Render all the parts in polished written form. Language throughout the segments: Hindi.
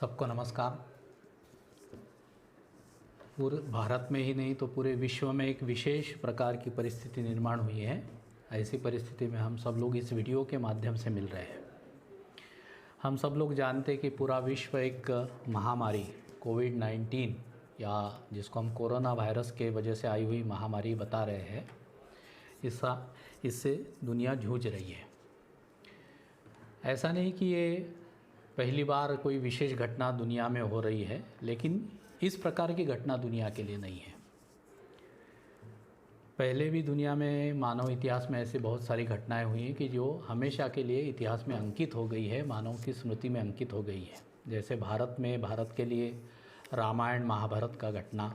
सबको नमस्कार। पूरे भारत में ही नहीं तो पूरे विश्व में एक विशेष प्रकार की परिस्थिति निर्माण हुई है। ऐसी परिस्थिति में हम सब लोग इस वीडियो के माध्यम से मिल रहे हैं। हम सब लोग जानते हैं कि पूरा विश्व एक महामारी कोविड-19 या जिसको हम कोरोना वायरस के वजह से आई हुई महामारी बता रहे हैं, इससे दुनिया जूझ रही है। ऐसा नहीं कि ये पहली बार कोई विशेष घटना दुनिया में हो रही है, लेकिन इस प्रकार की घटना दुनिया के लिए नहीं है। पहले भी दुनिया में मानव इतिहास में ऐसी बहुत सारी घटनाएं हुई हैं कि जो हमेशा के लिए इतिहास में अंकित हो गई है, मानव की स्मृति में अंकित हो गई है। जैसे भारत के लिए रामायण महाभारत का घटना,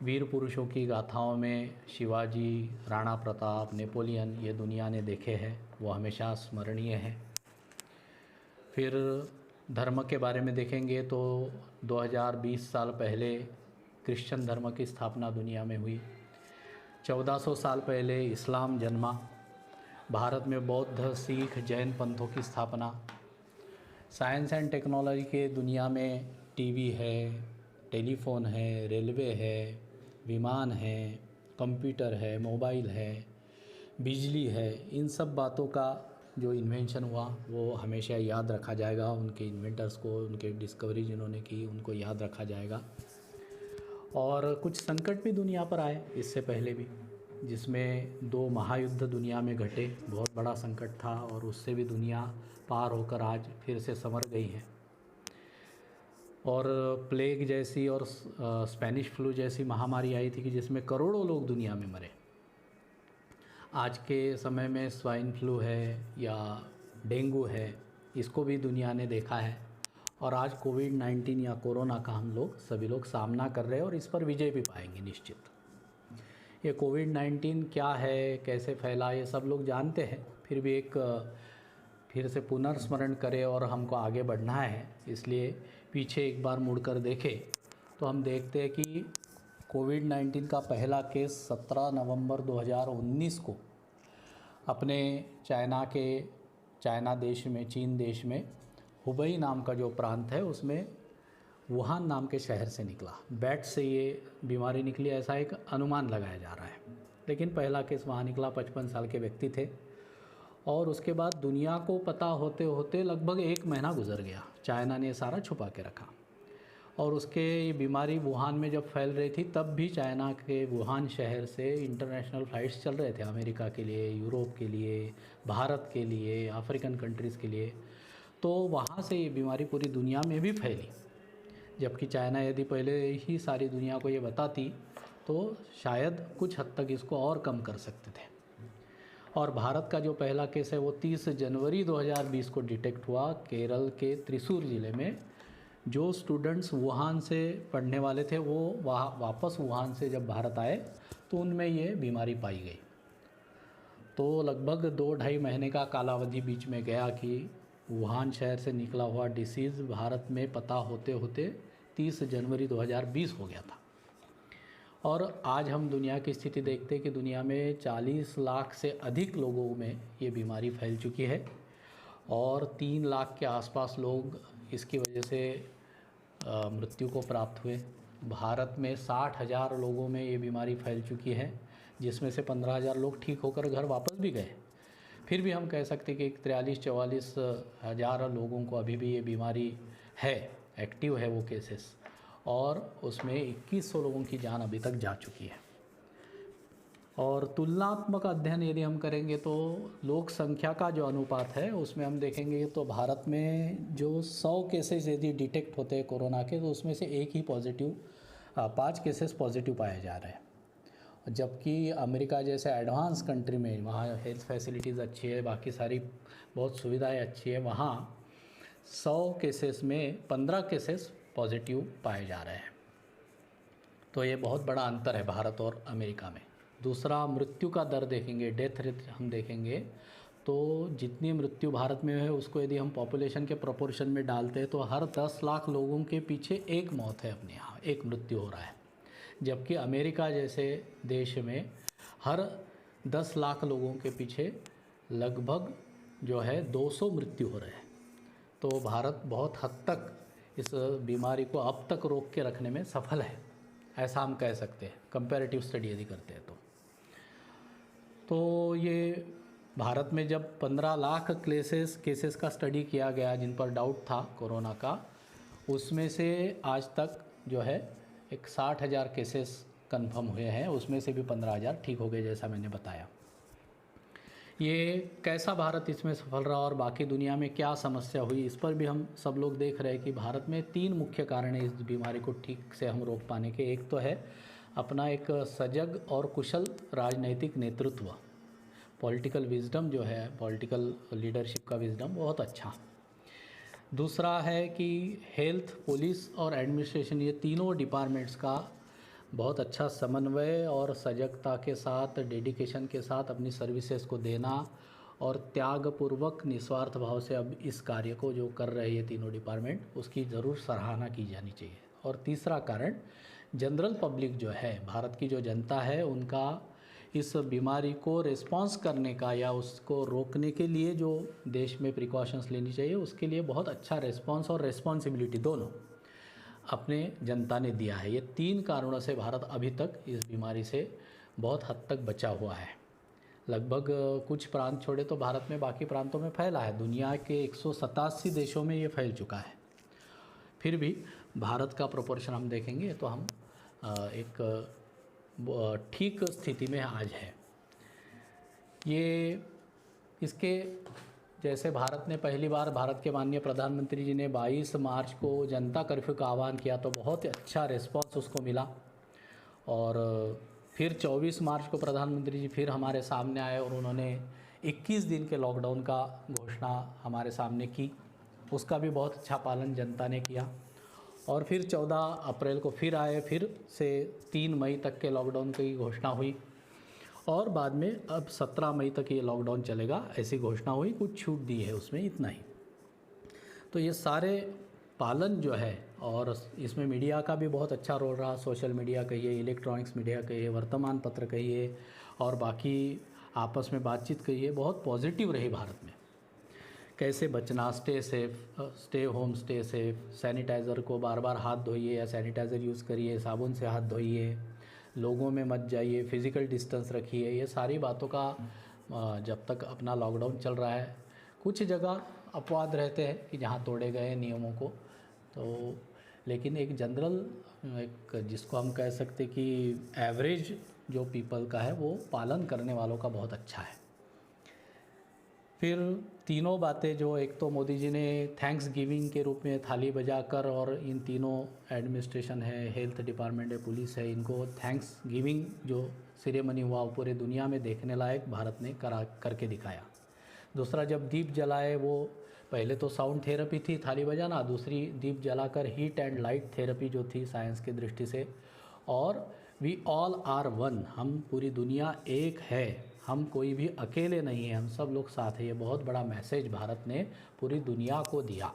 वीर पुरुषों की गाथाओं में शिवाजी, राणा प्रताप, नेपोलियन ये दुनिया ने देखे हैं, वो हमेशा स्मरणीय है। फिर धर्म के बारे में देखेंगे तो 2020 साल पहले क्रिश्चियन धर्म की स्थापना दुनिया में हुई। 1400 साल पहले इस्लाम जन्मा। भारत में बौद्ध, सिख, जैन पंथों की स्थापना। साइंस एंड टेक्नोलॉजी के दुनिया में टीवी है, टेलीफोन है, रेलवे है, विमान है, कंप्यूटर है, मोबाइल है, बिजली है। इन सब बातों का जो इन्वेंशन हुआ वो हमेशा याद रखा जाएगा। उनके इन्वेंटर्स को, उनके डिस्कवरी जिन्होंने की, उनको याद रखा जाएगा। और कुछ संकट भी दुनिया पर आए इससे पहले भी, जिसमें 2 महायुद्ध दुनिया में घटे। बहुत बड़ा संकट था और उससे भी दुनिया पार होकर आज फिर से संवर गई है। और प्लेग जैसी और स्पेनिश फ्लू जैसी महामारी आई थी कि जिसमें करोड़ों लोग दुनिया में मरे। आज के समय में स्वाइन फ्लू है या डेंगू है, इसको भी दुनिया ने देखा है। और आज कोविड-19 या कोरोना का हम सभी लोग सामना कर रहे हैं और इस पर विजय भी पाएंगे निश्चित। ये कोविड-19 क्या है, कैसे फैला, ये सब लोग जानते हैं। फिर भी एक फिर से पुनर्स्मरण करें और हमको आगे बढ़ना है, इसलिए पीछे एक बार मुड़कर देखें तो हम देखते हैं कि कोविड-19 का पहला केस 17 नवंबर 2019 को अपने चाइना देश में, चीन देश में हुबई नाम का जो प्रांत है उसमें वुहान नाम के शहर से निकला। बैट से ये बीमारी निकली ऐसा एक अनुमान लगाया जा रहा है, लेकिन पहला केस वहाँ निकला। 55 साल के व्यक्ति थे। और उसके बाद दुनिया को पता होते होते लगभग 1 महीना गुजर गया। चाइना ने सारा छुपा के रखा। और उसके ये बीमारी वुहान में जब फैल रही थी तब भी चाइना के वुहान शहर से इंटरनेशनल फ़्लाइट्स चल रहे थे, अमेरिका के लिए, यूरोप के लिए, भारत के लिए, अफ्रीकन कंट्रीज़ के लिए। तो वहाँ से ये बीमारी पूरी दुनिया में भी फैली। जबकि चाइना यदि पहले ही सारी दुनिया को ये बताती तो शायद कुछ हद तक इसको और कम कर सकते थे। और भारत का जो पहला केस है वो 30 जनवरी 2020 को डिटेक्ट हुआ केरल के त्रिशूर ज़िले में। जो स्टूडेंट्स वुहान से पढ़ने वाले थे वो वहाँ वापस वुहान से जब भारत आए तो उनमें ये बीमारी पाई गई। तो लगभग 2-2.5 महीने का कालावधि बीच में गया कि वुहान शहर से निकला हुआ डिसीज़ भारत में पता होते होते 30 जनवरी 2020 हो गया था। और आज हम दुनिया की स्थिति देखते हैं कि दुनिया में 40 लाख से अधिक लोगों में ये बीमारी फैल चुकी है और 3 लाख के आसपास लोग इसकी वजह से मृत्यु को प्राप्त हुए। भारत में 60,000 लोगों में ये बीमारी फैल चुकी है, जिसमें से 15,000 लोग ठीक होकर घर वापस भी गए। फिर भी हम कह सकते हैं कि 43-44 हज़ार लोगों को अभी भी ये बीमारी है, एक्टिव है वो केसेस, और उसमें 2100 लोगों की जान अभी तक जा चुकी है। और तुलनात्मक अध्ययन यदि हम करेंगे तो लोक संख्या का जो अनुपात है उसमें हम देखेंगे तो भारत में जो 100 केसेस यदि डिटेक्ट होते हैं कोरोना के तो उसमें से 5 केसेस पॉजिटिव पाए जा रहे हैं। जबकि अमेरिका जैसे एडवांस कंट्री में, वहाँ हेल्थ फैसिलिटीज़ अच्छी है, बाकी सारी बहुत सुविधाएं अच्छी है, वहाँ 100 केसेस में 15 केसेस पॉजिटिव पाए जा रहे हैं। तो ये बहुत बड़ा अंतर है भारत और अमेरिका में। दूसरा, मृत्यु का दर देखेंगे, डेथ रेट हम देखेंगे तो जितनी मृत्यु भारत में है उसको यदि हम पॉपुलेशन के प्रोपोर्शन में डालते हैं तो हर 10 लाख लोगों के पीछे एक मौत है, अपने यहाँ एक मृत्यु हो रहा है। जबकि अमेरिका जैसे देश में हर 10 लाख लोगों के पीछे लगभग जो है 200 मृत्यु हो रहे हैं। तो भारत बहुत हद तक इस बीमारी को अब तक रोक के रखने में सफल है, ऐसा हम कह सकते हैं कंपैरेटिव स्टडी यदि करते हैं तो ये भारत में जब 15 लाख केसेस का स्टडी किया गया जिन पर डाउट था कोरोना का, उसमें से आज तक जो है एक 60,000 केसेस कंफर्म हुए हैं, उसमें से भी 15,000 ठीक हो गए जैसा मैंने बताया। ये कैसा भारत इसमें सफल रहा और बाकी दुनिया में क्या समस्या हुई, इस पर भी हम सब लोग देख रहे हैं कि भारत में 3 मुख्य कारण हैं इस बीमारी को ठीक से हम रोक पाने के। एक तो है अपना एक सजग और कुशल राजनैतिक नेतृत्व, पॉलिटिकल विजडम जो है, पॉलिटिकल लीडरशिप का विजडम बहुत अच्छा। दूसरा है कि हेल्थ, पुलिस और एडमिनिस्ट्रेशन, ये तीनों डिपार्टमेंट्स का बहुत अच्छा समन्वय और सजगता के साथ, डेडिकेशन के साथ अपनी सर्विसेज को देना और त्यागपूर्वक निस्वार्थ भाव से अब इस कार्य को जो कर रहे हैं ये तीनों डिपार्टमेंट, उसकी ज़रूर सराहना की जानी चाहिए। और तीसरा कारण जनरल पब्लिक जो है, भारत की जो जनता है, उनका इस बीमारी को रिस्पॉन्स करने का या उसको रोकने के लिए जो देश में प्रिकॉशंस लेनी चाहिए, उसके लिए बहुत अच्छा रिस्पॉन्स और रिस्पॉन्सिबिलिटी दोनों अपने जनता ने दिया है। ये 3 कारणों से भारत अभी तक इस बीमारी से बहुत हद तक बचा हुआ है। लगभग कुछ प्रांत छोड़े तो भारत में बाकी प्रांतों में फैला है। दुनिया के 187 देशों में ये फैल चुका है। फिर भी भारत का प्रोपोर्शन हम देखेंगे तो हम एक ठीक स्थिति में आज है। ये इसके जैसे भारत ने पहली बार, भारत के माननीय प्रधानमंत्री जी ने 22 मार्च को जनता कर्फ्यू का आह्वान किया तो बहुत अच्छा रिस्पांस उसको मिला। और फिर 24 मार्च को प्रधानमंत्री जी फिर हमारे सामने आए और उन्होंने 21 दिन के लॉकडाउन का घोषणा हमारे सामने की। उसका भी बहुत अच्छा पालन जनता ने किया। और फिर 14 अप्रैल को फिर आए, फिर से 3 मई तक के लॉकडाउन की घोषणा हुई और बाद में अब 17 मई तक ये लॉकडाउन चलेगा ऐसी घोषणा हुई। कुछ छूट दी है उसमें, इतना ही। तो ये सारे पालन जो है, और इसमें मीडिया का भी बहुत अच्छा रोल रहा। सोशल मीडिया कहिए, इलेक्ट्रॉनिक्स मीडिया कहिए, वर्तमान पत्र कहिए और बाकी आपस में बातचीत कहिए, बहुत पॉजिटिव रही भारत में। कैसे बचना, stay safe, stay home, stay safe, sanitiser को बार बार हाथ धोइए या सैनिटाइज़र यूज़ करिए, साबुन से हाथ धोइए, लोगों में मत जाइए, फिज़िकल डिस्टेंस रखिए। ये सारी बातों का जब तक अपना लॉकडाउन चल रहा है, कुछ जगह अपवाद रहते हैं कि जहाँ तोड़े गए नियमों को, तो लेकिन एक जनरल, एक जिसको हम कह सकते कि एवरेज जो पीपल का है, वो पालन करने वालों का बहुत अच्छा है। फिर तीनों बातें जो, एक तो मोदी जी ने थैंक्स गिविंग के रूप में थाली बजाकर, और इन तीनों एडमिनिस्ट्रेशन है, हेल्थ डिपार्टमेंट है, पुलिस है, इनको थैंक्स गिविंग जो सेरेमनी हुआ वो पूरे दुनिया में देखने लायक भारत ने करके दिखाया। दूसरा, जब दीप जलाए, वो पहले तो साउंड थेरेपी थी थाली बजाना, दूसरी दीप जलाकर हीट एंड लाइट थेरेपी जो थी साइंस की दृष्टि से, और वी ऑल आर वन, हम पूरी दुनिया एक है, हम कोई भी अकेले नहीं हैं, हम सब लोग साथ हैं। ये बहुत बड़ा मैसेज भारत ने पूरी दुनिया को दिया।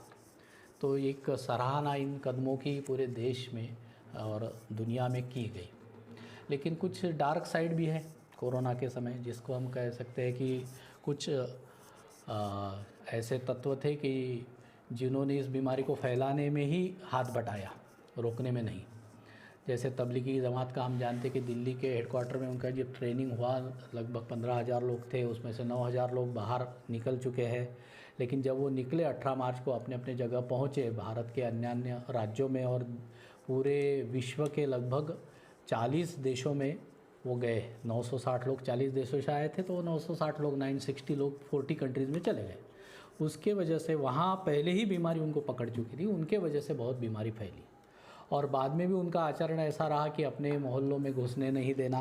तो एक सराहना इन कदमों की पूरे देश में और दुनिया में की गई। लेकिन कुछ डार्क साइड भी है कोरोना के समय, जिसको हम कह सकते हैं कि कुछ ऐसे तत्व थे कि जिन्होंने इस बीमारी को फैलाने में ही हाथ बटाया, रोकने में नहीं। जैसे तबलीगी जमात का हम जानते कि दिल्ली के हेडक्वार्टर में उनका जब ट्रेनिंग हुआ, लगभग 15,000 लोग थे, उसमें से 9,000 लोग बाहर निकल चुके हैं। लेकिन जब वो निकले 18 मार्च को अपने अपने जगह पहुँचे, भारत के अन्य राज्यों में और पूरे विश्व के लगभग 40 देशों में वो गए। 960 लोग 40 देशों से आए थे, तो 960 लोग, 960 लोग 40 कंट्रीज़ में चले गए। उसके वजह से वहाँ पहले ही बीमारी उनको पकड़ चुकी थी, उनके वजह से बहुत बीमारी फैली। और बाद में भी उनका आचरण ऐसा रहा कि अपने मोहल्लों में घुसने नहीं देना,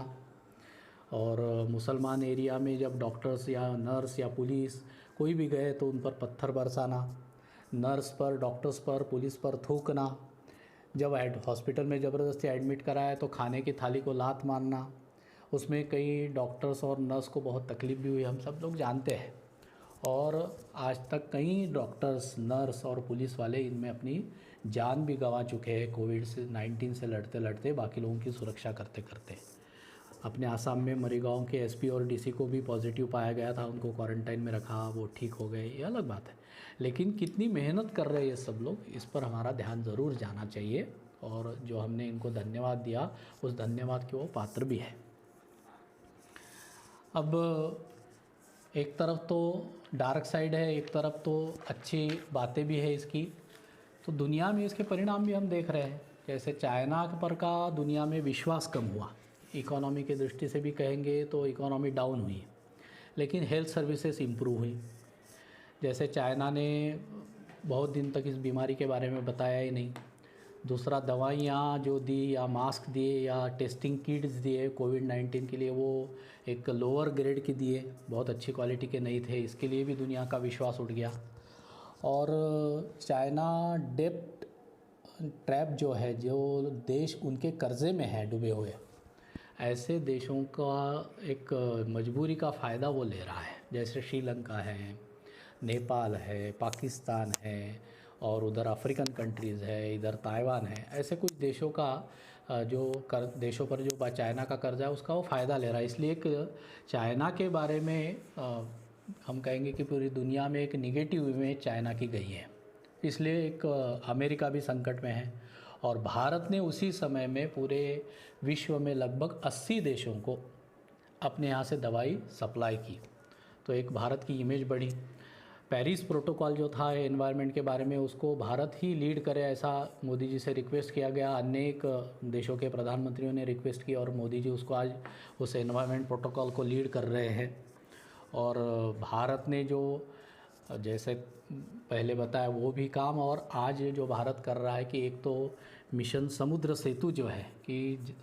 और मुसलमान एरिया में जब डॉक्टर्स या नर्स या पुलिस कोई भी गए तो उन पर पत्थर बरसाना, नर्स पर, डॉक्टर्स पर, पुलिस पर थूकना, जब हॉस्पिटल में ज़बरदस्ती एडमिट कराया तो खाने की थाली को लात मारना। उसमें कई डॉक्टर्स और नर्स को बहुत तकलीफ़ भी हुई, हम सब लोग जानते हैं। और आज तक कई डॉक्टर्स, नर्स और पुलिस वाले इनमें अपनी जान भी गंवा चुके हैं कोविड-19 से लड़ते लड़ते, बाकी लोगों की सुरक्षा करते करते। अपने आसाम में मरीगांव के एसपी और डीसी को भी पॉजिटिव पाया गया था, उनको क्वारंटाइन में रखा, वो ठीक हो गए, ये अलग बात है। लेकिन कितनी मेहनत कर रहे हैं ये सब लोग, इस पर हमारा ध्यान ज़रूर जाना चाहिए। और जो हमने इनको धन्यवाद दिया, उस धन्यवाद के वो पात्र भी है। अब एक तरफ तो डार्क साइड है, एक तरफ तो अच्छी बातें भी है इसकी। तो दुनिया में इसके परिणाम भी हम देख रहे हैं। जैसे चाइना पर का दुनिया में विश्वास कम हुआ, इकोनॉमी की दृष्टि से भी कहेंगे तो इकोनॉमी डाउन हुई, लेकिन हेल्थ सर्विसेज इम्प्रूव हुई। जैसे चाइना ने बहुत दिन तक इस बीमारी के बारे में बताया ही नहीं। दूसरा, दवाइयाँ जो दी या मास्क दिए या टेस्टिंग किट्स दिए कोविड-19 के लिए, वो एक लोअर ग्रेड के दिए, बहुत अच्छी क्वालिटी के नहीं थे, इसके लिए भी दुनिया का विश्वास उठ गया। और चाइना डेब्ट ट्रैप जो है, जो देश उनके कर्ज़े में है डूबे हुए, ऐसे देशों का एक मजबूरी का फ़ायदा वो ले रहा है। जैसे श्रीलंका है, नेपाल है, पाकिस्तान है, और उधर अफ्रीकन कंट्रीज़ है, इधर ताइवान है। ऐसे कुछ देशों का जो देशों पर जो चाइना का कर्जा है उसका वो फ़ायदा ले रहा है। इसलिए एक चाइना के बारे में हम कहेंगे कि पूरी दुनिया में एक निगेटिव इमेज चाइना की गई है। इसलिए एक अमेरिका भी संकट में है। और भारत ने उसी समय में पूरे विश्व में लगभग 80 देशों को अपने यहाँ से दवाई सप्लाई की, तो एक भारत की इमेज बढ़ी। पेरिस प्रोटोकॉल जो था एनवायरनमेंट के बारे में, उसको भारत ही लीड करे, ऐसा मोदी जी से रिक्वेस्ट किया गया। अनेक देशों के प्रधानमंत्रियों ने रिक्वेस्ट की और मोदी जी उसको आज उस एनवायरनमेंट प्रोटोकॉल को लीड कर रहे हैं। और भारत ने जो जैसे पहले बताया वो भी काम, और आज जो भारत कर रहा है कि एक तो मिशन समुद्र सेतु जो है कि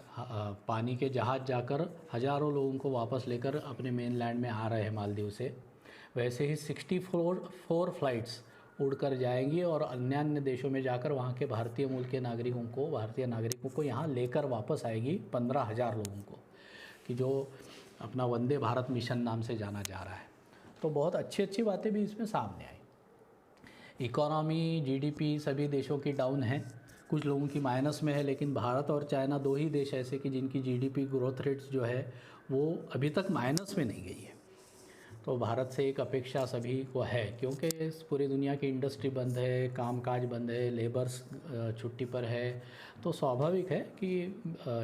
पानी के जहाज़ जाकर हज़ारों लोगों को वापस लेकर अपने मेन लैंड में आ रहे हैं मालदीव से, वैसे ही 64 फ्लाइट्स उड़कर जाएंगी और अन्य देशों में जाकर वहाँ के भारतीय मूल के भारतीय नागरिकों को यहाँ लेकर वापस आएगी 15,000 लोगों को, कि जो अपना वंदे भारत मिशन नाम से जाना जा रहा है। तो बहुत अच्छी बातें भी इसमें सामने आई। इकोनॉमी, जीडीपी सभी देशों की डाउन है, कुछ लोगों की माइनस में है, लेकिन भारत और चाइना दो ही देश ऐसे कि जिनकी जीडीपी ग्रोथ रेट्स जो है वो अभी तक माइनस में नहीं गई है। तो भारत से एक अपेक्षा सभी को है, क्योंकि पूरी दुनिया की इंडस्ट्री बंद है, कामकाज बंद है, लेबर्स छुट्टी पर है, तो स्वाभाविक है कि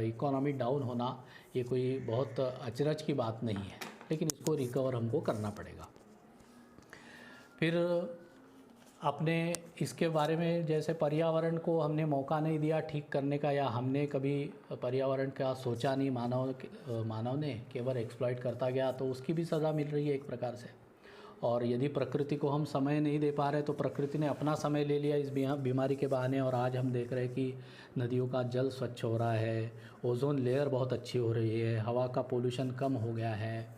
इकोनॉमी डाउन होना ये कोई बहुत अचरज की बात नहीं है, लेकिन इसको रिकवर हमको करना पड़ेगा। फिर अपने इसके बारे में, जैसे पर्यावरण को हमने मौका नहीं दिया ठीक करने का, या हमने कभी पर्यावरण का सोचा नहीं, मानव ने केवल एक्सप्लॉइट करता गया, तो उसकी भी सज़ा मिल रही है एक प्रकार से। और यदि प्रकृति को हम समय नहीं दे पा रहे तो प्रकृति ने अपना समय ले लिया इस बीमारी के बहाने, और आज हम देख रहे हैं कि नदियों का जल स्वच्छ हो रहा है, ओजोन लेयर बहुत अच्छी हो रही है, हवा का पोल्यूशन कम हो गया है,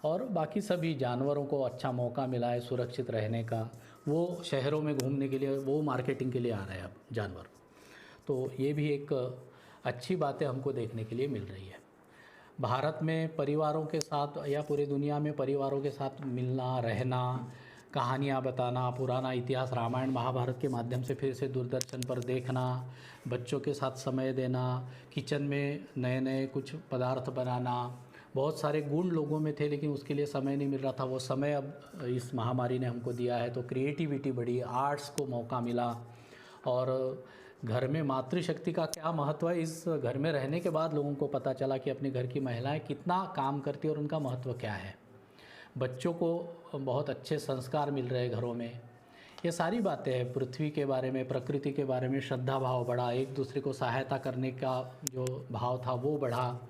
और बाकी सभी जानवरों को अच्छा मौका मिला है सुरक्षित रहने का। वो शहरों में घूमने के लिए, वो मार्केटिंग के लिए आ रहे हैं अब जानवर। तो ये भी एक अच्छी बातें हमको देखने के लिए मिल रही है। भारत में परिवारों के साथ या पूरी दुनिया में परिवारों के साथ मिलना, रहना, कहानियाँ बताना, पुराना इतिहास रामायण महाभारत के माध्यम से फिर से दूरदर्शन पर देखना, बच्चों के साथ समय देना, किचन में नए नए कुछ पदार्थ बनाना, बहुत सारे गुण लोगों में थे लेकिन उसके लिए समय नहीं मिल रहा था, वो समय अब इस महामारी ने हमको दिया है। तो क्रिएटिविटी बढ़ी, आर्ट्स को मौका मिला, और घर में मातृशक्ति का क्या महत्व है इस घर में रहने के बाद लोगों को पता चला कि अपने घर की महिलाएं कितना काम करती है और उनका महत्व क्या है। बच्चों को बहुत अच्छे संस्कार मिल रहे हैं घरों में। ये सारी बातें हैं। पृथ्वी के बारे में, प्रकृति के बारे में श्रद्धा भाव बढ़ा, एक दूसरे को सहायता करने का जो भाव था वो बढ़ा,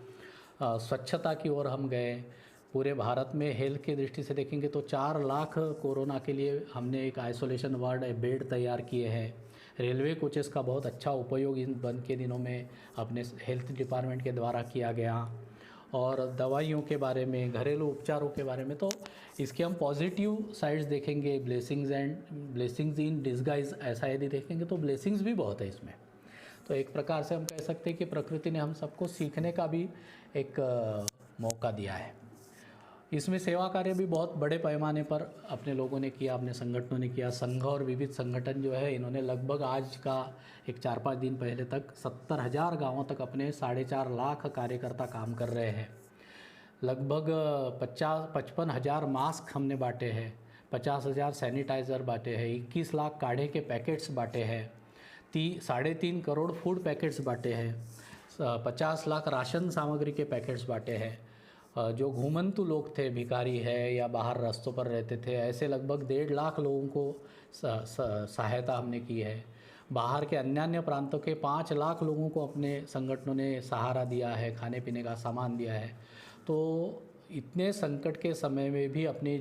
स्वच्छता की ओर हम गए। पूरे भारत में हेल्थ की दृष्टि से देखेंगे तो 4 लाख कोरोना के लिए हमने एक आइसोलेशन वार्ड बेड तैयार किए हैं। रेलवे कोचेस का बहुत अच्छा उपयोग इन बंद के दिनों में अपने हेल्थ डिपार्टमेंट के द्वारा किया गया। और दवाइयों के बारे में, घरेलू उपचारों के बारे में, तो इसके हम पॉजिटिव साइड्स देखेंगे। ब्लेसिंग्स इन डिस्गाइज, ऐसा यदि देखेंगे तो ब्लेसिंग्स भी बहुत है इसमें। तो एक प्रकार से हम कह सकते हैं कि प्रकृति ने हम सबको सीखने का भी एक मौका दिया है। इसमें सेवा कार्य भी बहुत बड़े पैमाने पर अपने लोगों ने किया, अपने संगठनों ने किया। संघ और विविध संगठन जो है, इन्होंने लगभग आज का एक 4-5 दिन पहले तक 70,000 गाँवों तक अपने 4.5 लाख कार्यकर्ता काम कर रहे हैं। लगभग 55,000 मास्क हमने बांटे हैं, 50,000 सैनिटाइज़र बांटे हैं, 21 लाख काढ़े के पैकेट्स बांटे हैं, 3.5 करोड़ फूड पैकेट्स बांटे हैं, 50 लाख राशन सामग्री के पैकेट्स बांटे हैं। जो घूमंतु लोग थे, भिखारी है या बाहर रास्तों पर रहते थे, ऐसे लगभग 1.5 लाख लोगों को सहायता हमने की है। बाहर के अन्य प्रांतों के 5 लाख लोगों को अपने संगठनों ने सहारा दिया है, खाने पीने का सामान दिया है। तो इतने संकट के समय में भी अपनी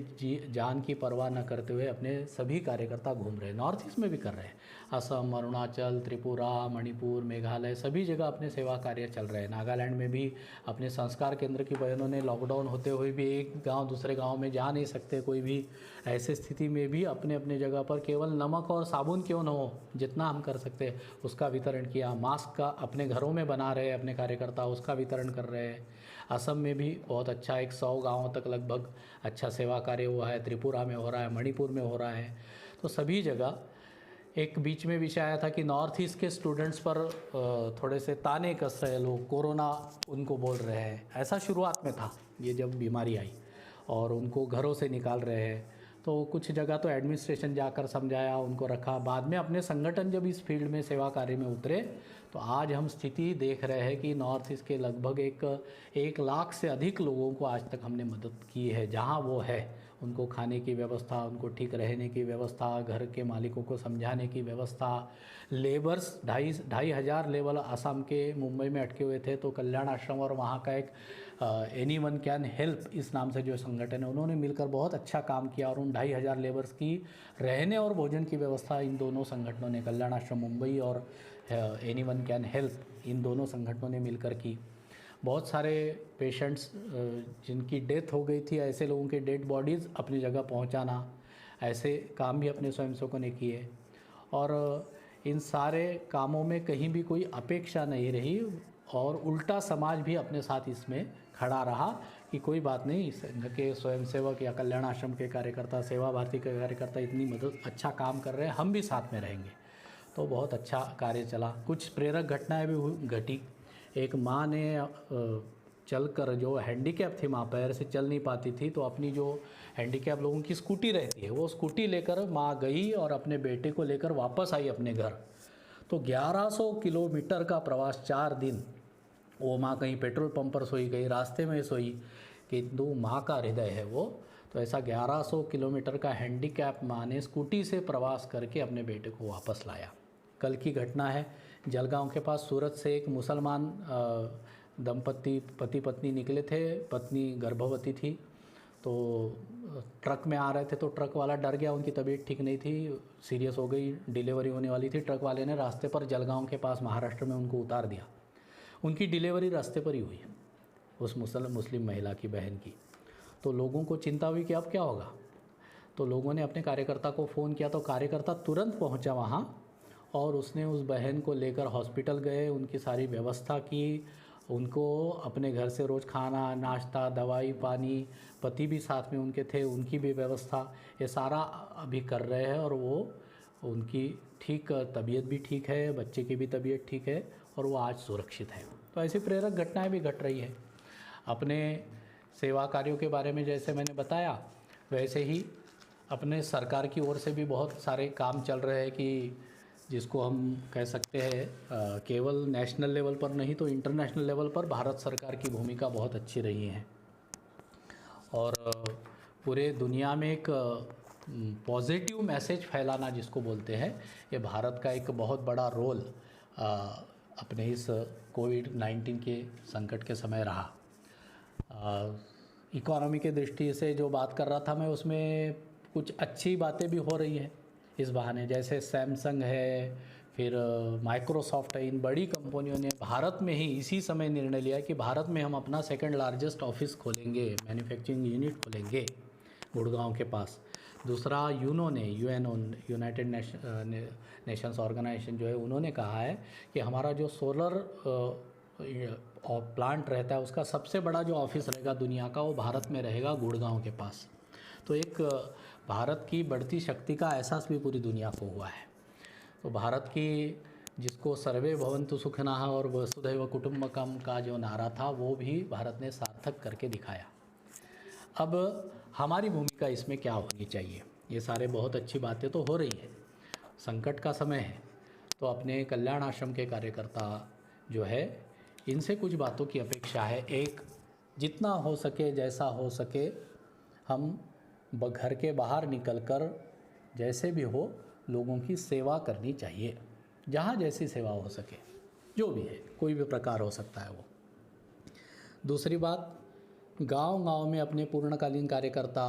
जान की परवाह न करते हुए अपने सभी कार्यकर्ता घूम रहे हैं। नॉर्थ ईस्ट में भी कर रहे हैं, असम, अरुणाचल, त्रिपुरा, मणिपुर, मेघालय, सभी जगह अपने सेवा कार्य चल रहे हैं। नागालैंड में भी अपने संस्कार केंद्र की बहनों ने लॉकडाउन होते हुए भी एक गांव दूसरे गांव में जा नहीं सकते कोई भी, ऐसे स्थिति में भी अपने अपने जगह पर केवल नमक और साबुन क्यों न हो, जितना हम कर सकते उसका वितरण किया। मास्क का अपने घरों में बना रहे अपने कार्यकर्ता, उसका वितरण कर रहे हैं। असम में भी बहुत अच्छा 100 गाँवों तक लगभग अच्छा सेवा कार्य हुआ है, त्रिपुरा में हो रहा है, मणिपुर में हो रहा है। तो सभी जगह एक बीच में विषय आया था कि नॉर्थ ईस्ट के स्टूडेंट्स पर थोड़े से ताने कस रहे लोग, कोरोना उनको बोल रहे हैं, ऐसा शुरुआत में था ये जब बीमारी आई, और उनको घरों से निकाल रहे हैं। तो कुछ जगह तो एडमिनिस्ट्रेशन जाकर समझाया, उनको रखा। बाद में अपने संगठन जब इस फील्ड में सेवा कार्य में उतरे तो आज हम स्थिति देख रहे हैं कि नॉर्थ ईस्ट के लगभग 1 लाख से अधिक लोगों को आज तक हमने मदद की है। जहां वो है उनको खाने की व्यवस्था, उनको ठीक रहने की व्यवस्था, घर के मालिकों को समझाने की व्यवस्था। लेबर्स 2,500 लेबर असम के मुंबई में अटके हुए थे, तो कल्याण आश्रम और वहाँ का एक एनीवन कैन हेल्प इस नाम से जो संगठन है, उन्होंने मिलकर बहुत अच्छा काम किया और उन 2,500 लेबर्स की रहने और भोजन की व्यवस्था इन दोनों संगठनों ने, कल्याण आश्रम मुंबई और एनीवन कैन हेल्प, इन दोनों संगठनों ने मिलकर की। बहुत सारे पेशेंट्स जिनकी डेथ हो गई थी, ऐसे लोगों के डेड बॉडीज़ अपनी जगह पहुंचाना, ऐसे काम भी अपने स्वयंसेवकों ने किए। और इन सारे कामों में कहीं भी कोई अपेक्षा नहीं रही, और उल्टा समाज भी अपने साथ इसमें खड़ा रहा कि कोई बात नहीं, संघ के स्वयंसेवक या कल्याण आश्रम के कार्यकर्ता, सेवा भारती के कार्यकर्ता इतनी मदद अच्छा काम कर रहे हैं, हम भी साथ में रहेंगे। तो बहुत अच्छा कार्य चला। कुछ प्रेरक घटनाएं भी घटी। एक माँ ने चलकर, जो हैंडीकैप थी माँ, पैर से चल नहीं पाती थी, तो अपनी जो हैंडीकैप लोगों की स्कूटी रहती है, वो स्कूटी लेकर माँ गई और अपने बेटे को लेकर वापस आई अपने घर। तो 1100 किलोमीटर का प्रवास, 4 दिन वो माँ कहीं पेट्रोल पंप पर सोई, कहीं रास्ते में सोई, किंतु माँ का हृदय है वो। तो ऐसा 1100 किलोमीटर का हैंडीकैप माँ ने स्कूटी से प्रवास करके अपने बेटे को वापस लाया। कल की घटना है, जलगांव के पास सूरत से एक मुसलमान दंपति पति पत्नी निकले थे, पत्नी गर्भवती थी, तो ट्रक में आ रहे थे, तो ट्रक वाला डर गया, उनकी तबीयत ठीक नहीं थी, सीरियस हो गई, डिलीवरी होने वाली थी। ट्रक वाले ने रास्ते पर जलगांव के पास महाराष्ट्र में उनको उतार दिया। उनकी डिलीवरी रास्ते पर ही हुई, उस मुस्लिम महिला की, बहन की। तो लोगों को चिंता हुई कि अब क्या होगा। तो लोगों ने अपने कार्यकर्ता को फ़ोन किया, तो कार्यकर्ता तुरंत पहुंचा वहाँ, और उसने उस बहन को लेकर हॉस्पिटल गए, उनकी सारी व्यवस्था की, उनको अपने घर से रोज़ खाना, नाश्ता, दवाई, पानी, पति भी साथ में उनके थे, उनकी भी व्यवस्था, ये सारा अभी कर रहे हैं। और वो उनकी ठीक तबीयत भी ठीक है, बच्चे की भी तबीयत ठीक है, और वो आज सुरक्षित है। तो ऐसी प्रेरक घटनाएं भी घट रही है। अपने सेवा कार्यों के बारे में जैसे मैंने बताया, वैसे ही अपने सरकार की ओर से भी बहुत सारे काम चल रहे हैं कि जिसको हम कह सकते हैं केवल नेशनल लेवल पर नहीं तो इंटरनेशनल लेवल पर भारत सरकार की भूमिका बहुत अच्छी रही है। और पूरे दुनिया में एक पॉजिटिव मैसेज फैलाना जिसको बोलते हैं, ये भारत का एक बहुत बड़ा रोल अपने इस कोविड-19 के संकट के समय रहा। इकोनॉमी के दृष्टि से जो बात कर रहा था मैं, उसमें कुछ अच्छी बातें भी हो रही हैं इस बहाने। जैसे सैमसंग है, फिर माइक्रोसॉफ्ट है, इन बड़ी कंपनियों ने भारत में ही इसी समय निर्णय लिया कि भारत में हम अपना सेकंड लार्जेस्ट ऑफिस खोलेंगे, मैन्युफैक्चरिंग यूनिट खोलेंगे गुड़गांव के पास। दूसरा यूनो ने, यूनाइटेड नेशंस ऑर्गेनाइजेशन जो है, उन्होंने कहा है कि हमारा जो सोलर प्लांट रहता है उसका सबसे बड़ा जो ऑफिस रहेगा दुनिया का, वो भारत में रहेगा, गुड़गांव के पास। तो एक भारत की बढ़ती शक्ति का एहसास भी पूरी दुनिया को हुआ है। तो भारत की जिसको सर्वे भवन्तु सुखिनः और वसुधैव कुटुम्बकम का जो नारा था वो भी भारत ने सार्थक करके दिखाया। अब हमारी भूमिका इसमें क्या होनी चाहिए? ये सारे बहुत अच्छी बातें तो हो रही है, संकट का समय है, तो अपने कल्याण आश्रम के कार्यकर्ता जो है इनसे कुछ बातों की अपेक्षा है। एक, जितना हो सके जैसा हो सके हम घर के बाहर निकलकर जैसे भी हो लोगों की सेवा करनी चाहिए, जहाँ जैसी सेवा हो सके, जो भी है, कोई भी प्रकार हो सकता है वो। दूसरी बात, गांव-गांव में अपने पूर्णकालीन कार्यकर्ता,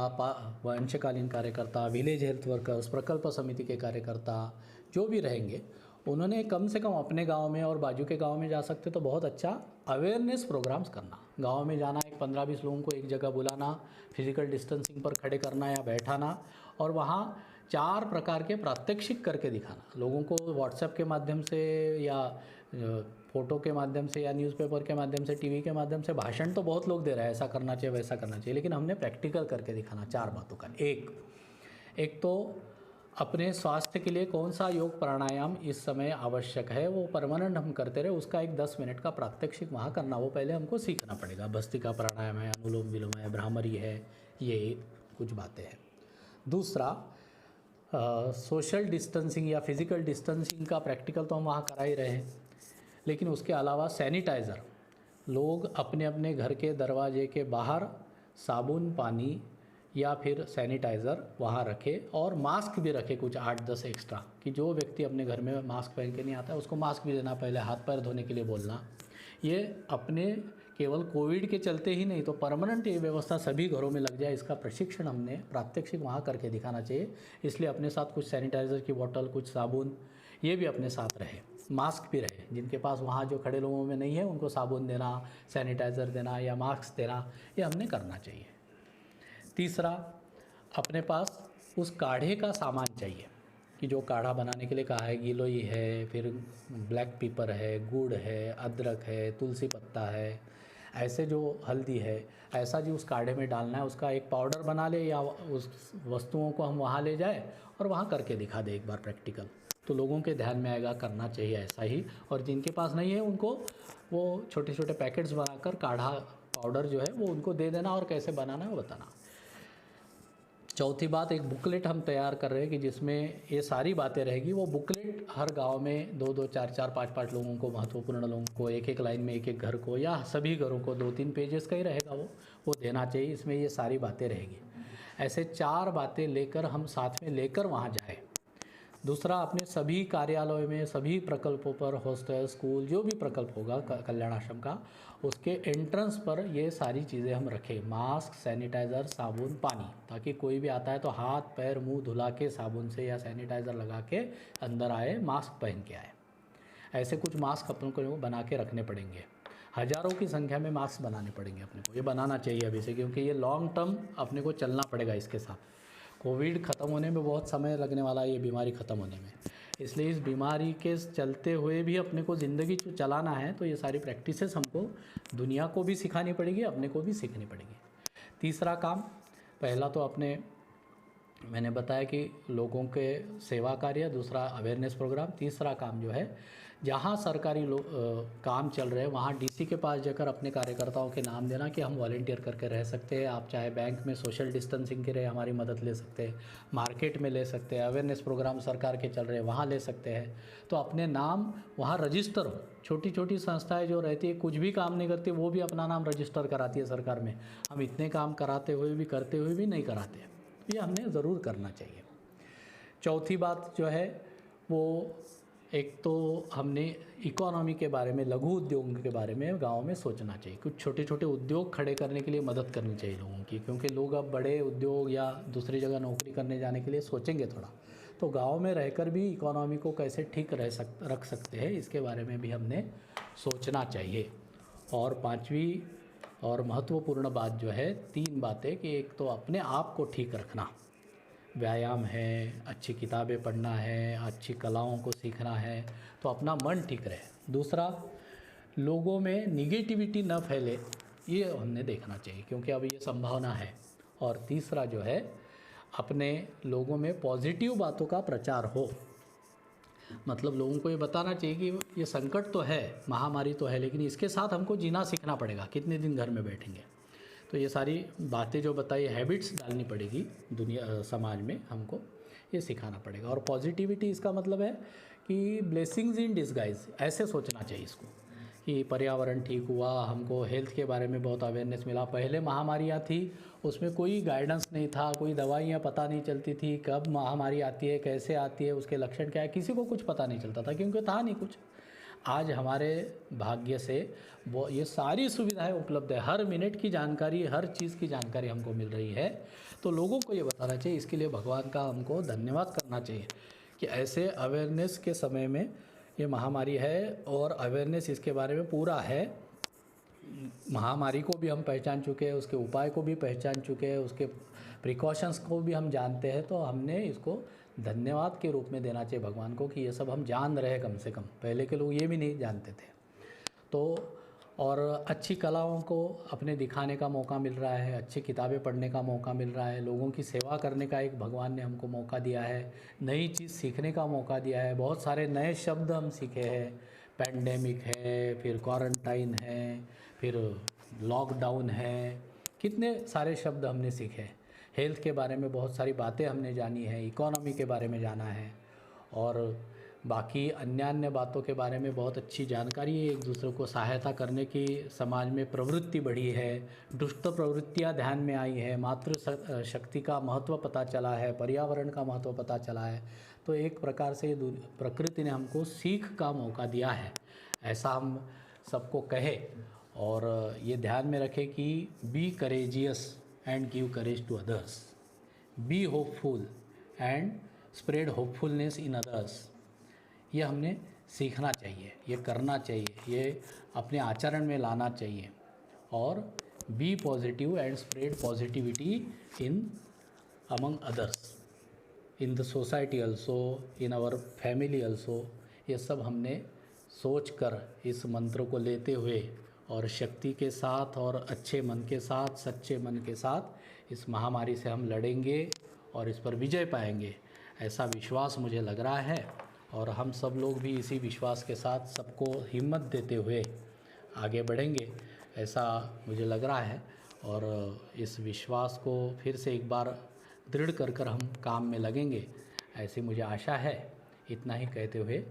अंशकालीन कार्यकर्ता, विलेज हेल्थ वर्कर्स, प्रकल्प समिति के कार्यकर्ता जो भी रहेंगे, उन्होंने कम से कम अपने गांव में और बाजू के गांव में जा सकते तो बहुत अच्छा अवेयरनेस प्रोग्राम्स करना। गांव में जाना, एक 15-20 लोगों को एक जगह बुलाना, फिजिकल डिस्टेंसिंग पर खड़े करना या बैठाना, और वहाँ 4 प्रकार के प्रात्यक्षिक करके दिखाना लोगों को, व्हाट्सएप के माध्यम से या फ़ोटो के माध्यम से या न्यूज़पेपर के माध्यम से, टीवी के माध्यम से। भाषण तो बहुत लोग दे रहे हैं, ऐसा करना चाहिए वैसा करना चाहिए, लेकिन हमने प्रैक्टिकल करके दिखाना 4 बातों का। एक तो अपने स्वास्थ्य के लिए कौन सा योग प्राणायाम इस समय आवश्यक है वो परमानेंट हम करते रहे, उसका एक 10 मिनट का प्रात्यक्षिक वहाँ करना, वो पहले हमको सीखना पड़ेगा। भस्त्रिका प्राणायाम है, अनुलोम विलोम है, भ्रामरी है, ये कुछ बातें हैं। दूसरा, सोशल डिस्टेंसिंग या फिज़िकल डिस्टेंसिंग का प्रैक्टिकल तो हम वहाँ करा ही रहे हैं, लेकिन उसके अलावा सैनिटाइज़र, लोग अपने अपने घर के दरवाजे के बाहर साबुन पानी या फिर सैनिटाइज़र वहाँ रखें, और मास्क भी रखें कुछ 8-10 एक्स्ट्रा, कि जो व्यक्ति अपने घर में मास्क पहन के नहीं आता है उसको मास्क भी देना, पहले हाथ पैर धोने के लिए बोलना। ये अपने केवल कोविड के चलते ही नहीं तो परमानेंट ये व्यवस्था सभी घरों में लग जाए, इसका प्रशिक्षण हमने प्रात्यक्षिक वहाँ करके दिखाना चाहिए। इसलिए अपने साथ कुछ सैनिटाइज़र की बोतल, कुछ साबुन, ये भी अपने साथ रहे, मास्क भी रहे। जिनके पास वहाँ जो खड़े लोगों में नहीं है उनको साबुन देना, सैनिटाइज़र देना या मास्क देना, ये हमने करना चाहिए। तीसरा, अपने पास उस काढ़े का सामान चाहिए कि जो काढ़ा बनाने के लिए कहा है, गिलोई है, फिर ब्लैक पेपर है, गुड़ है, अदरक है, तुलसी पत्ता है, ऐसे जो हल्दी है, ऐसा जो उस काढ़े में डालना है उसका एक पाउडर बना ले, या उस वस्तुओं को हम वहाँ ले जाए और वहाँ करके दिखा दे एक बार प्रैक्टिकल, तो लोगों के ध्यान में आएगा करना चाहिए ऐसा ही। और जिनके पास नहीं है उनको वो छोटे छोटे पैकेट्स बनाकर काढ़ा पाउडर जो है वो उनको दे देना और कैसे बनाना है वो बताना। चौथी बात, एक बुकलेट हम तैयार कर रहे हैं कि जिसमें ये सारी बातें रहेगी। वो बुकलेट हर गांव में 2-2, 4-4, 5-5 लोगों को, महत्वपूर्ण लोगों को, एक लाइन में एक घर को, या सभी घरों को 2-3 पेजेस का ही रहेगा वो देना चाहिए। इसमें ये सारी बातें रहेगी। ऐसे 4 बातें लेकर हम साथ में लेकर वहाँ जाए। दूसरा, अपने सभी कार्यालयों में, सभी प्रकल्पों पर, हॉस्टल, स्कूल, जो भी प्रकल्प होगा कल्याण आश्रम का, उसके एंट्रेंस पर ये सारी चीज़ें हम रखें, मास्क, सैनिटाइज़र, साबुन, पानी, ताकि कोई भी आता है तो हाथ पैर मुंह धुला के साबुन से या सैनिटाइज़र लगा के अंदर आए, मास्क पहन के आए। ऐसे कुछ मास्क अपने को बना के रखने पड़ेंगे, हज़ारों की संख्या में मास्क बनाने पड़ेंगे अपने को, ये बनाना चाहिए अभी से, क्योंकि ये लॉन्ग टर्म अपने को चलना पड़ेगा इसके साथ। कोविड ख़त्म होने में बहुत समय लगने वाला है, ये बीमारी ख़त्म होने में, इसलिए इस बीमारी के चलते हुए भी अपने को ज़िंदगी चलाना है, तो ये सारी प्रैक्टिसेस हमको दुनिया को भी सिखानी पड़ेगी, अपने को भी सीखनी पड़ेगी। तीसरा काम, पहला तो अपने मैंने बताया कि लोगों के सेवा कार्य, दूसरा अवेयरनेस प्रोग्राम, तीसरा काम जो है जहाँ सरकारी काम चल रहे हैं वहाँ डीसी के पास जाकर अपने कार्यकर्ताओं के नाम देना कि हम वॉलंटियर करके रह सकते हैं। आप चाहे बैंक में सोशल डिस्टेंसिंग के लिए हमारी मदद ले सकते हैं, मार्केट में ले सकते हैं, अवेयरनेस प्रोग्राम सरकार के चल रहे हैं वहाँ ले सकते हैं, तो अपने नाम वहाँ रजिस्टर हो। छोटी छोटी संस्थाएं जो रहती है कुछ भी काम नहीं करती, वो भी अपना नाम रजिस्टर कराती है सरकार में। हम इतने काम कराते हुए भी, करते हुए भी नहीं कराते, ये हमने ज़रूर करना चाहिए। चौथी बात जो है वो, एक तो हमने इकोनॉमी के बारे में, लघु उद्योग के बारे में गांव में सोचना चाहिए। कुछ छोटे छोटे उद्योग खड़े करने के लिए मदद करनी चाहिए लोगों की, क्योंकि लोग अब बड़े उद्योग या दूसरी जगह नौकरी करने जाने के लिए सोचेंगे थोड़ा, तो गांव में रहकर भी इकोनॉमी को कैसे ठीक रख सकते हैं, इसके बारे में भी हमने सोचना चाहिए। और पांचवी और महत्वपूर्ण बात जो है, 3 बातें, कि एक तो अपने आप को ठीक रखना, व्यायाम है, अच्छी किताबें पढ़ना है, अच्छी कलाओं को सीखना है, तो अपना मन ठीक रहे। दूसरा, लोगों में निगेटिविटी न फैले, ये हमने देखना चाहिए, क्योंकि अब ये संभावना है। और तीसरा जो है, अपने लोगों में पॉजिटिव बातों का प्रचार हो। मतलब लोगों को ये बताना चाहिए कि ये संकट तो है, महामारी तो है, लेकिन इसके साथ हमको जीना सीखना पड़ेगा। कितने दिन घर में बैठेंगे? तो ये सारी बातें जो बताई, हैबिट्स डालनी पड़ेगी दुनिया समाज में, हमको ये सिखाना पड़ेगा। और पॉजिटिविटी इसका मतलब है कि ब्लेसिंग्स इन डिस्गाइज, ऐसे सोचना चाहिए इसको कि पर्यावरण ठीक हुआ, हमको हेल्थ के बारे में बहुत अवेयरनेस मिला। पहले महामारियाँ थी, उसमें कोई गाइडेंस नहीं था, कोई दवाइयाँ पता नहीं चलती थी, कब महामारी आती है, कैसे आती है, उसके लक्षण क्या है, किसी को कुछ पता नहीं चलता था क्योंकि था नहीं कुछ। आज हमारे भाग्य से वो ये सारी सुविधाएं उपलब्ध है, हर मिनट की जानकारी, हर चीज़ की जानकारी हमको मिल रही है। तो लोगों को ये बताना चाहिए, इसके लिए भगवान का हमको धन्यवाद करना चाहिए कि ऐसे अवेयरनेस के समय में ये महामारी है और अवेयरनेस इसके बारे में पूरा है। महामारी को भी हम पहचान चुके हैं, उसके उपाय को भी पहचान चुके हैं, उसके प्रिकॉशंस को भी हम जानते हैं। तो हमने इसको धन्यवाद के रूप में देना चाहिए भगवान को कि ये सब हम जान रहे हैं। कम से कम पहले के लोग ये भी नहीं जानते थे। तो और अच्छी कलाओं को अपने दिखाने का मौका मिल रहा है, अच्छी किताबें पढ़ने का मौका मिल रहा है, लोगों की सेवा करने का एक भगवान ने हमको मौका दिया है, नई चीज़ सीखने का मौका दिया है। बहुत सारे नए शब्द हम सीखे हैं, पैंडेमिक है, फिर क्वारंटाइन है, फिर लॉकडाउन है, कितने सारे शब्द हमने सीखे। हेल्थ के बारे में बहुत सारी बातें हमने जानी है, इकोनॉमी के बारे में जाना है, और बाकी अन्य बातों के बारे में बहुत अच्छी जानकारी है। एक दूसरे को सहायता करने की समाज में प्रवृत्ति बढ़ी है, दुष्ट प्रवृत्तियां ध्यान में आई है, मातृ शक्ति का महत्व पता चला है, पर्यावरण का महत्व पता चला है। तो एक प्रकार से प्रकृति ने हमको सीख का मौका दिया है, ऐसा हम सबको कहे। और ये ध्यान में रखें कि be courageous and give courage to others, be hopeful and spread hopefulness in others. ये हमने सीखना चाहिए, ये करना चाहिए, ये अपने आचरण में लाना चाहिए। और be positive and spread positivity in among others, in the society also, in our family also. ये सब हमने सोच कर इस मंत्र को लेते हुए और शक्ति के साथ और अच्छे मन के साथ, सच्चे मन के साथ इस महामारी से हम लड़ेंगे और इस पर विजय पाएंगे, ऐसा विश्वास मुझे लग रहा है। और हम सब लोग भी इसी विश्वास के साथ सबको हिम्मत देते हुए आगे बढ़ेंगे, ऐसा मुझे लग रहा है। और इस विश्वास को फिर से एक बार दृढ़ कर हम काम में लगेंगे, ऐसी मुझे आशा है। इतना ही कहते हुए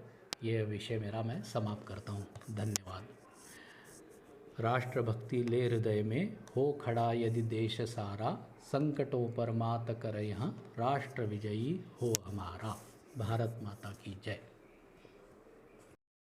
ये विषय मेरा मैं समाप्त करता हूँ। धन्यवाद। राष्ट्रभक्ति ले हृदय में, हो खड़ा यदि देश सारा, संकटों पर मात कर यहाँ, राष्ट्र विजयी हो हमारा। भारत माता की जय।